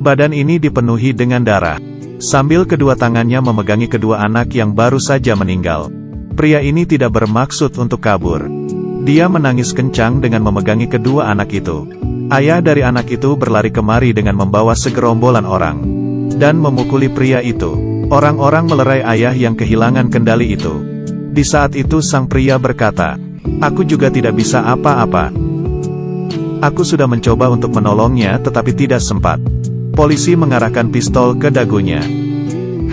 Badan ini dipenuhi dengan darah. Sambil kedua tangannya memegangi kedua anak yang baru saja meninggal. Pria ini tidak bermaksud untuk kabur. Dia menangis kencang dengan memegangi kedua anak itu. Ayah dari anak itu berlari kemari dengan membawa segerombolan orang. Dan memukuli pria itu. Orang-orang melerai ayah yang kehilangan kendali itu. Di saat itu sang pria berkata, "Aku juga tidak bisa apa-apa. Aku sudah mencoba untuk menolongnya tetapi tidak sempat." Polisi mengarahkan pistol ke dagunya.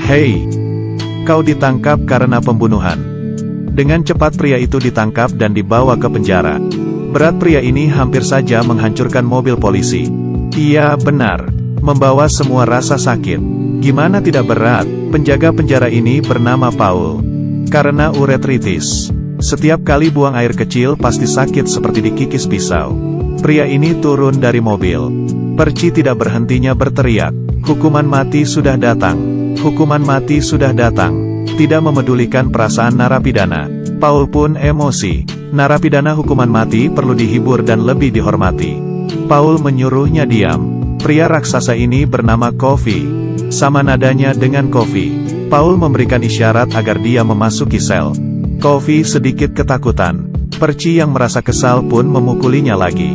"Hei, kau ditangkap karena pembunuhan." Dengan cepat pria itu ditangkap dan dibawa ke penjara. Berat pria ini hampir saja menghancurkan mobil polisi. Iya, benar. Membawa semua rasa sakit. Gimana tidak berat? Penjaga penjara ini bernama Paul. Karena uretritis. Setiap kali buang air kecil pasti sakit seperti dikikis pisau. Pria ini turun dari mobil. Perci tidak berhentinya berteriak, "Hukuman mati sudah datang. Hukuman mati sudah datang." Tidak memedulikan perasaan narapidana. Paul pun emosi. Narapidana hukuman mati perlu dihibur dan lebih dihormati. Paul menyuruhnya diam. Pria raksasa ini bernama Coffee. Sama nadanya dengan Coffee. Paul memberikan isyarat agar dia memasuki sel. Coffee sedikit ketakutan. Perci yang merasa kesal pun memukulinya lagi.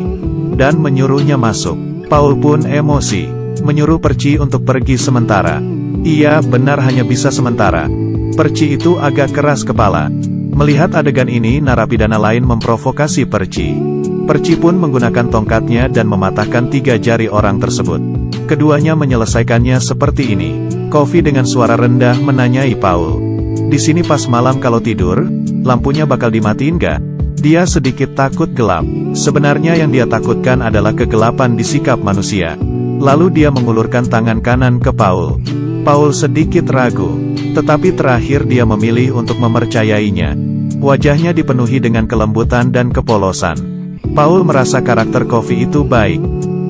Dan menyuruhnya masuk. Paul pun emosi. Menyuruh Perci untuk pergi sementara. Iya, benar hanya bisa sementara. Perci itu agak keras kepala. Melihat adegan ini narapidana lain memprovokasi Perci. Perci pun menggunakan tongkatnya dan mematahkan 3 jari orang tersebut. Keduanya menyelesaikannya seperti ini. Coffee dengan suara rendah menanyai Paul. "Di sini pas malam kalau tidur, lampunya bakal dimatiin gak?" Dia sedikit takut gelap. Sebenarnya yang dia takutkan adalah kegelapan di sikap manusia. Lalu dia mengulurkan tangan kanan ke Paul. Paul sedikit ragu. Tetapi terakhir dia memilih untuk mempercayainya. Wajahnya dipenuhi dengan kelembutan dan kepolosan. Paul merasa karakter Coffee itu baik.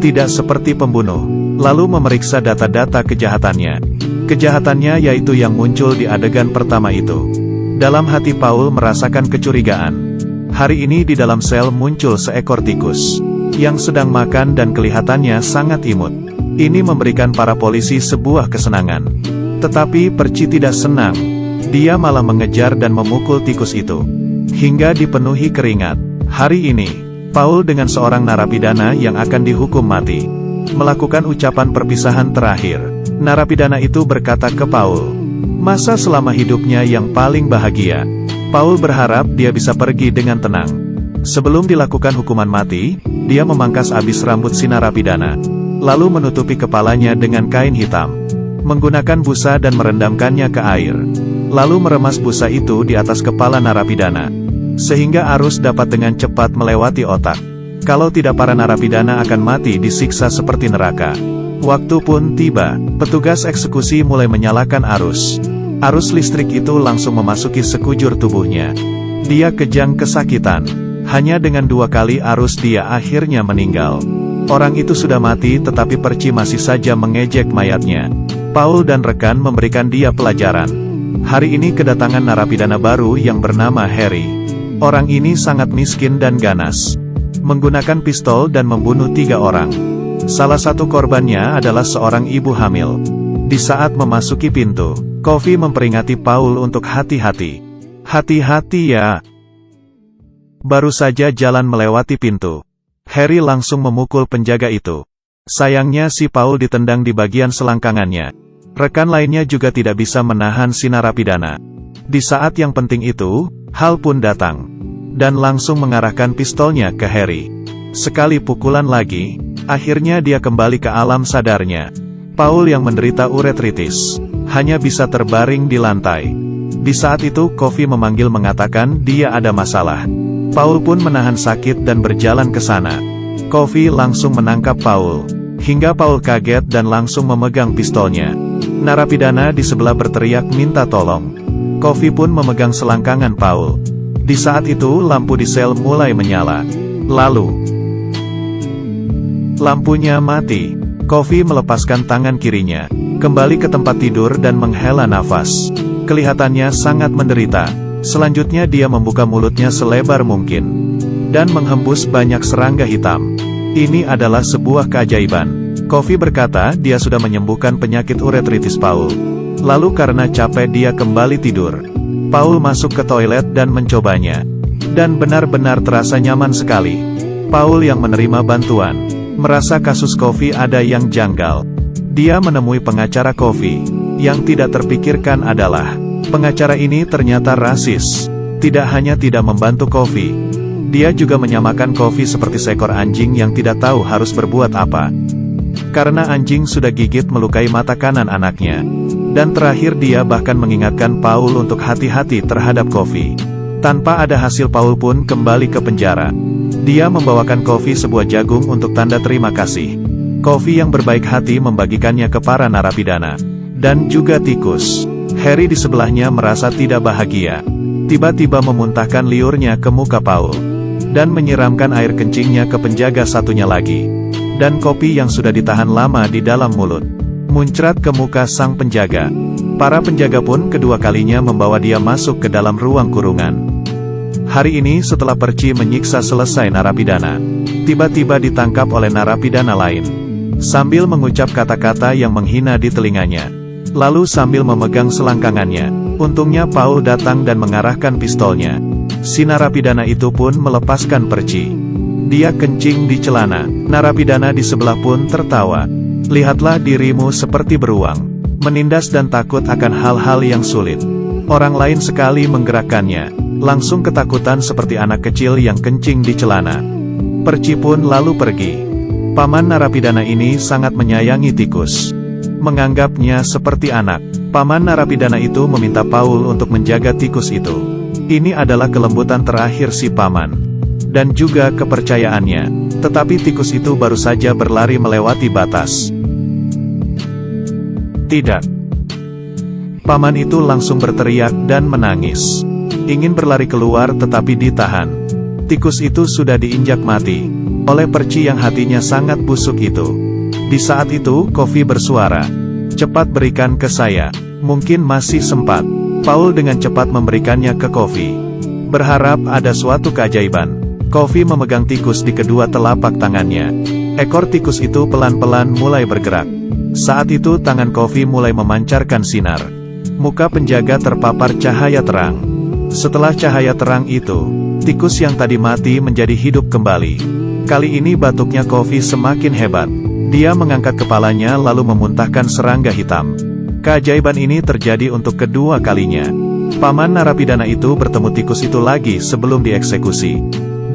Tidak seperti pembunuh. Lalu memeriksa data-data kejahatannya. Kejahatannya yaitu yang muncul di adegan pertama itu. Dalam hati Paul merasakan kecurigaan. Hari ini di dalam sel muncul seekor tikus. Yang sedang makan dan kelihatannya sangat imut. Ini memberikan para polisi sebuah kesenangan. Tetapi Perci tidak senang. Dia malah mengejar dan memukul tikus itu. Hingga dipenuhi keringat. Hari ini, Paul dengan seorang narapidana yang akan dihukum mati. Melakukan ucapan perpisahan terakhir. Narapidana itu berkata ke Paul. Masa selama hidupnya yang paling bahagia. Paul berharap dia bisa pergi dengan tenang. Sebelum dilakukan hukuman mati, dia memangkas abis rambut si narapidana. Lalu menutupi kepalanya dengan kain hitam. Menggunakan busa dan merendamkannya ke air. Lalu meremas busa itu di atas kepala narapidana. Sehingga arus dapat dengan cepat melewati otak. Kalau tidak para narapidana akan mati disiksa seperti neraka. Waktu pun tiba, petugas eksekusi mulai menyalakan arus. Arus listrik itu langsung memasuki sekujur tubuhnya. Dia kejang kesakitan. Hanya dengan 2 kali arus dia akhirnya meninggal. Orang itu sudah mati tetapi Perci masih saja mengejek mayatnya. Paul dan rekan memberikan dia pelajaran. Hari ini kedatangan narapidana baru yang bernama Harry. Orang ini sangat miskin dan ganas. Menggunakan pistol dan membunuh 3 orang. Salah satu korbannya adalah seorang ibu hamil. Di saat memasuki pintu, Coffee memperingati Paul untuk hati-hati. Hati-hati ya. Baru saja jalan melewati pintu. Harry langsung memukul penjaga itu. Sayangnya si Paul ditendang di bagian selangkangannya. Rekan lainnya juga tidak bisa menahan si narapidana. Di saat yang penting itu, Hal pun datang. Dan langsung mengarahkan pistolnya ke Harry. Sekali pukulan lagi, akhirnya dia kembali ke alam sadarnya. Paul yang menderita uretritis, hanya bisa terbaring di lantai. Di saat itu Coffee memanggil mengatakan dia ada masalah. Paul pun menahan sakit dan berjalan ke sana. Coffee langsung menangkap Paul. Hingga Paul kaget dan langsung memegang pistolnya. Narapidana di sebelah berteriak minta tolong. Coffee pun memegang selangkangan Paul. Di saat itu lampu di sel mulai menyala. Lalu, lampunya mati. Coffee melepaskan tangan kirinya, kembali ke tempat tidur dan menghela nafas. Kelihatannya sangat menderita. Selanjutnya dia membuka mulutnya selebar mungkin. Dan menghembus banyak serangga hitam. Ini adalah sebuah keajaiban. Kofi berkata dia sudah menyembuhkan penyakit uretritis Paul. Lalu karena capek dia kembali tidur. Paul masuk ke toilet dan mencobanya. Dan benar-benar terasa nyaman sekali. Paul yang menerima bantuan, merasa kasus Kofi ada yang janggal. Dia menemui pengacara Kofi. Yang tidak terpikirkan adalah, pengacara ini ternyata rasis. Tidak hanya tidak membantu Kofi, dia juga menyamakan Kofi seperti seekor anjing yang tidak tahu harus berbuat apa. Karena anjing sudah gigit melukai mata kanan anaknya. Dan terakhir dia bahkan mengingatkan Paul untuk hati-hati terhadap Kofi. Tanpa ada hasil Paul pun kembali ke penjara. Dia membawakan Kofi sebuah jagung untuk tanda terima kasih. Kofi yang berbaik hati membagikannya ke para narapidana. Dan juga tikus. Harry di sebelahnya merasa tidak bahagia. Tiba-tiba memuntahkan liurnya ke muka Paul. Dan menyiramkan air kencingnya ke penjaga satunya lagi. Dan kopi yang sudah ditahan lama di dalam mulut muncrat ke muka sang penjaga. Para penjaga pun kedua kalinya membawa dia masuk ke dalam ruang kurungan. Hari ini setelah Perci menyiksa selesai narapidana, tiba-tiba ditangkap oleh narapidana lain. Sambil mengucap kata-kata yang menghina di telinganya. Lalu sambil memegang selangkangannya, untungnya Paul datang dan mengarahkan pistolnya. Si narapidana itu pun melepaskan Perci. Dia kencing di celana. Narapidana di sebelah pun tertawa. Lihatlah dirimu seperti beruang, menindas dan takut akan hal-hal yang sulit. Orang lain sekali menggerakkannya, langsung ketakutan seperti anak kecil yang kencing di celana. Perci pun lalu pergi. Paman narapidana ini sangat menyayangi tikus. Menganggapnya seperti anak. Paman narapidana itu meminta Paul untuk menjaga tikus itu. Ini adalah kelembutan terakhir si paman. Dan juga kepercayaannya. Tetapi tikus itu baru saja berlari melewati batas. Tidak. Paman itu langsung berteriak dan menangis. Ingin berlari keluar tetapi ditahan. Tikus itu sudah diinjak mati oleh Perci yang hatinya sangat busuk itu. Di saat itu, Kofi bersuara. Cepat berikan ke saya. Mungkin masih sempat. Paul dengan cepat memberikannya ke Kofi. Berharap ada suatu keajaiban. Kofi memegang tikus di kedua telapak tangannya. Ekor tikus itu pelan-pelan mulai bergerak. Saat itu tangan Kofi mulai memancarkan sinar. Muka penjaga terpapar cahaya terang. Setelah cahaya terang itu, tikus yang tadi mati menjadi hidup kembali. Kali ini batuknya Kofi semakin hebat. Dia mengangkat kepalanya lalu memuntahkan serangga hitam. Keajaiban ini terjadi untuk kedua kalinya. Paman narapidana itu bertemu tikus itu lagi sebelum dieksekusi.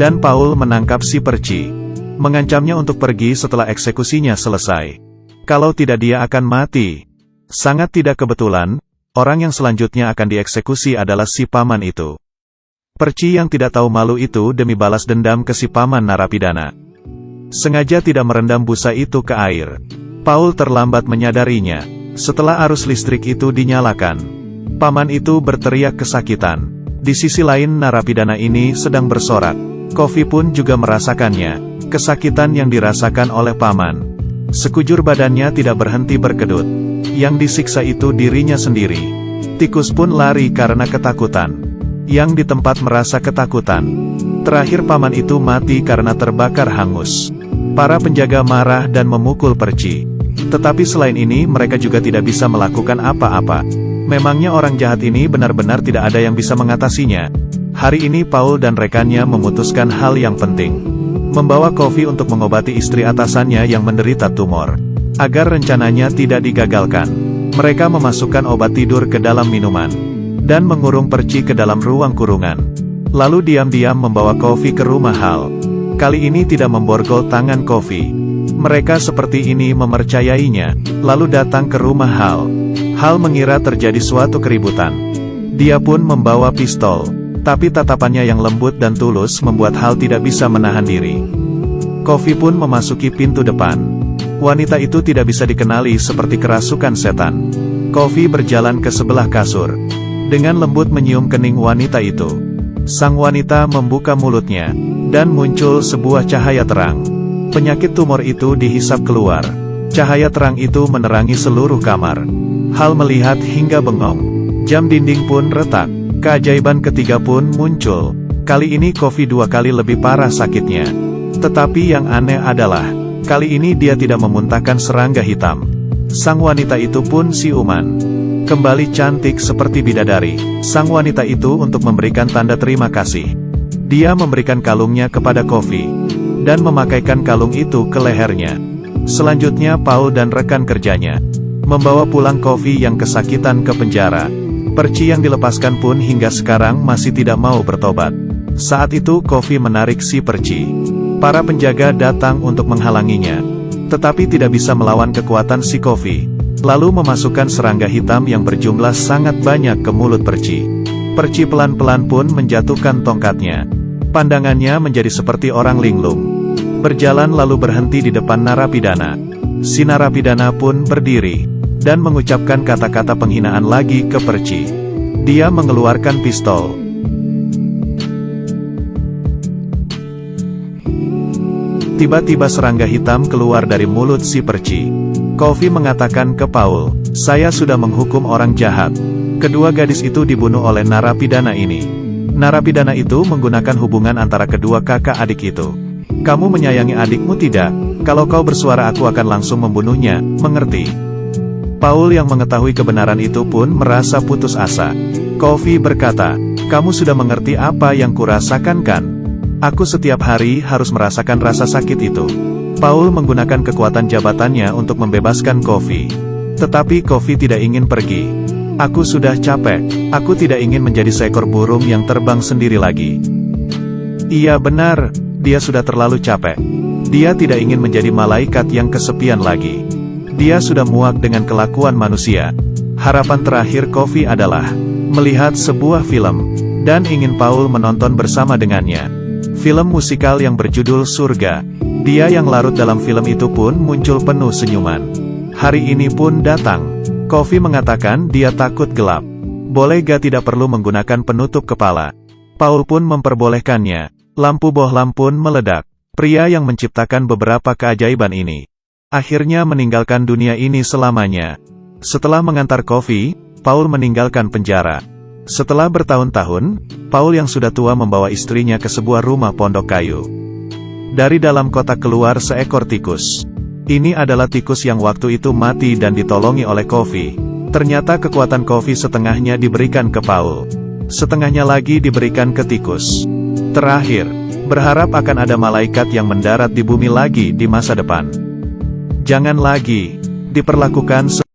Dan Paul menangkap si Perci. Mengancamnya untuk pergi setelah eksekusinya selesai. Kalau tidak dia akan mati. Sangat tidak kebetulan, orang yang selanjutnya akan dieksekusi adalah si paman itu. Perci yang tidak tahu malu itu demi balas dendam ke si paman narapidana. Sengaja tidak merendam busa itu ke air. Paul terlambat menyadarinya. Setelah arus listrik itu dinyalakan, paman itu berteriak kesakitan. Di sisi lain narapidana ini sedang bersorak. Kofi pun juga merasakannya, kesakitan yang dirasakan oleh paman. Sekujur badannya tidak berhenti berkedut. Yang disiksa itu dirinya sendiri. Tikus pun lari karena ketakutan. Yang di tempat merasa ketakutan. Terakhir paman itu mati karena terbakar hangus. Para penjaga marah dan memukul Perci. Tetapi selain ini mereka juga tidak bisa melakukan apa-apa. Memangnya orang jahat ini benar-benar tidak ada yang bisa mengatasinya. Hari ini Paul dan rekannya memutuskan hal yang penting. Membawa Kofi untuk mengobati istri atasannya yang menderita tumor. Agar rencananya tidak digagalkan. Mereka memasukkan obat tidur ke dalam minuman. Dan mengurung Perci ke dalam ruang kurungan. Lalu diam-diam membawa Kofi ke rumah Hal. Kali ini tidak memborgol tangan Kofi. Mereka seperti ini mempercayainya. Lalu datang ke rumah Hal. Hal mengira terjadi suatu keributan. Dia pun membawa pistol. Tapi tatapannya yang lembut dan tulus membuat Hal tidak bisa menahan diri. Kofi pun memasuki pintu depan. Wanita itu tidak bisa dikenali seperti kerasukan setan. Kofi berjalan ke sebelah kasur. Dengan lembut menyium kening wanita itu. Sang wanita membuka mulutnya. Dan muncul sebuah cahaya terang. Penyakit tumor itu dihisap keluar. Cahaya terang itu menerangi seluruh kamar. Hal melihat hingga bengong. Jam dinding pun retak. Keajaiban ketiga pun muncul. Kali ini Kofi 2 kali lebih parah sakitnya. Tetapi yang aneh adalah, Kali ini dia tidak memuntahkan serangga hitam. Sang wanita itu pun siuman. Kembali cantik seperti bidadari. Sang wanita itu untuk memberikan tanda terima kasih. Dia memberikan kalungnya kepada Coffee dan memakaikan kalung itu ke lehernya. Selanjutnya Paul dan rekan kerjanya membawa pulang Coffee yang kesakitan ke penjara. Perci yang dilepaskan pun hingga sekarang masih tidak mau bertobat. Saat itu Coffee menarik si Perci. Para penjaga datang untuk menghalanginya, tetapi tidak bisa melawan kekuatan si Coffee. Lalu memasukkan serangga hitam yang berjumlah sangat banyak ke mulut Perci. Perci pelan-pelan pun menjatuhkan tongkatnya. Pandangannya menjadi seperti orang linglung. Berjalan lalu berhenti di depan narapidana. Si narapidana pun berdiri dan mengucapkan kata-kata penghinaan lagi ke Perci. Dia mengeluarkan pistol. Tiba-tiba serangga hitam keluar dari mulut si Perci. Coffee mengatakan ke Paul, "Saya sudah menghukum orang jahat." Kedua gadis itu dibunuh oleh narapidana ini. Narapidana itu menggunakan hubungan antara kedua kakak adik itu. "Kamu menyayangi adikmu tidak? Kalau kau bersuara aku akan langsung membunuhnya, mengerti?" Paul yang mengetahui kebenaran itu pun merasa putus asa. Coffee berkata, "Kamu sudah mengerti apa yang kurasakan kan? Aku setiap hari harus merasakan rasa sakit itu." Paul menggunakan kekuatan jabatannya untuk membebaskan Coffee. Tetapi Coffee tidak ingin pergi. "Aku sudah capek. Aku tidak ingin menjadi seekor burung yang terbang sendiri lagi." Iya benar, dia sudah terlalu capek. Dia tidak ingin menjadi malaikat yang kesepian lagi. Dia sudah muak dengan kelakuan manusia. Harapan terakhir Coffee adalah melihat sebuah film, dan ingin Paul menonton bersama dengannya. Film musikal yang berjudul Surga. Dia yang larut dalam film itu pun muncul penuh senyuman. Hari ini pun datang. Coffee mengatakan dia takut gelap. Boleh gak tidak perlu menggunakan penutup kepala. Paul pun memperbolehkannya. Lampu bohlam pun meledak. Pria yang menciptakan beberapa keajaiban ini akhirnya meninggalkan dunia ini selamanya. Setelah mengantar Coffee, Paul meninggalkan penjara. Setelah bertahun-tahun, Paul yang sudah tua membawa istrinya ke sebuah rumah pondok kayu. Dari dalam kotak keluar seekor tikus. Ini adalah tikus yang waktu itu mati dan ditolongi oleh Coffee. Ternyata kekuatan Coffee setengahnya diberikan ke Paul. Setengahnya lagi diberikan ke tikus. Terakhir, berharap akan ada malaikat yang mendarat di bumi lagi di masa depan. Jangan lagi diperlakukan